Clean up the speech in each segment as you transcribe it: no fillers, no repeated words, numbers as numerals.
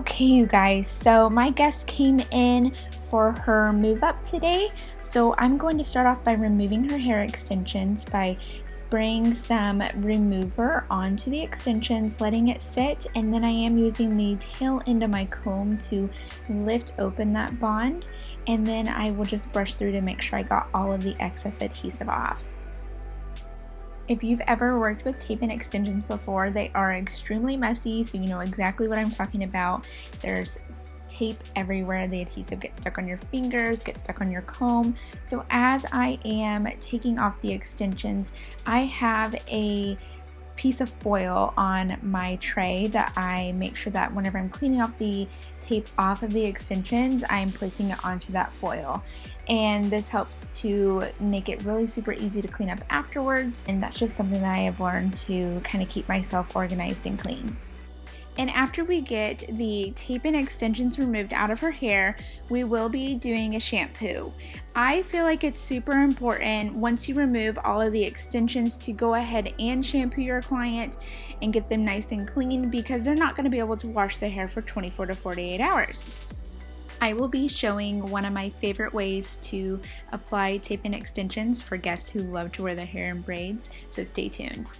Okay, you guys, so my guest came in for her move up today. So I'm going to start off by removing her hair extensions by spraying some remover onto the extensions, letting it sit, and then I am using the tail end of my comb to lift open that bond, and then I will just brush through to make sure I got all of the excess adhesive off. If you've ever worked with tape and extensions before, they are extremely messy, so you know exactly what I'm talking about. There's tape everywhere. The adhesive gets stuck on your fingers, gets stuck on your comb. So as I am taking off the extensions, I have a piece of foil on my tray that I make sure that whenever I'm cleaning off the tape off of the extensions, I'm placing it onto that foil. And this helps to make it really super easy to clean up afterwards, and that's just something that I have learned to kind of keep myself organized and clean. And after we get the tape and extensions removed out of her hair, we will be doing a shampoo. I feel like it's super important once you remove all of the extensions to go ahead and shampoo your client and get them nice and clean, because they're not going to be able to wash their hair for 24 to 48 hours. I will be showing one of my favorite ways to apply tape and extensions for guests who love to wear their hair in braids, so stay tuned.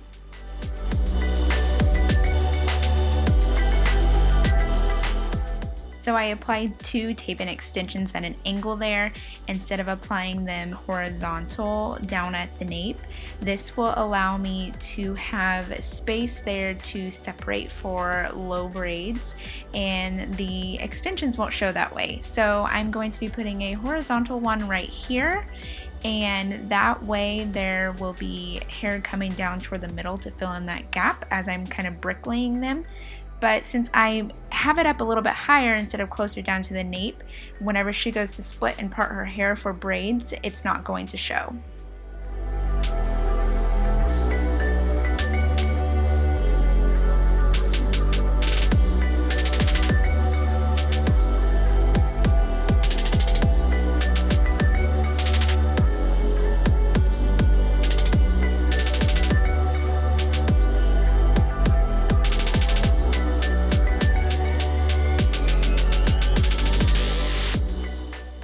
So I applied 2 tape and extensions at an angle there instead of applying them horizontal down at the nape. This will allow me to have space there to separate for low braids, and the extensions won't show that way. So I'm going to be putting a horizontal one right here, and that way there will be hair coming down toward the middle to fill in that gap as I'm kind of bricklaying them. But since I have it up a little bit higher instead of closer down to the nape, whenever she goes to split and part her hair for braids, it's not going to show.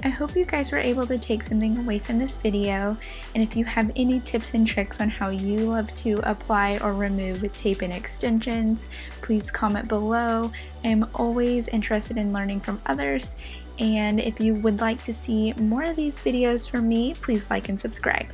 I hope you guys were able to take something away from this video, and if you have any tips and tricks on how you love to apply or remove with tape and extensions, please comment below. I'm always interested in learning from others, and if you would like to see more of these videos from me, please like and subscribe.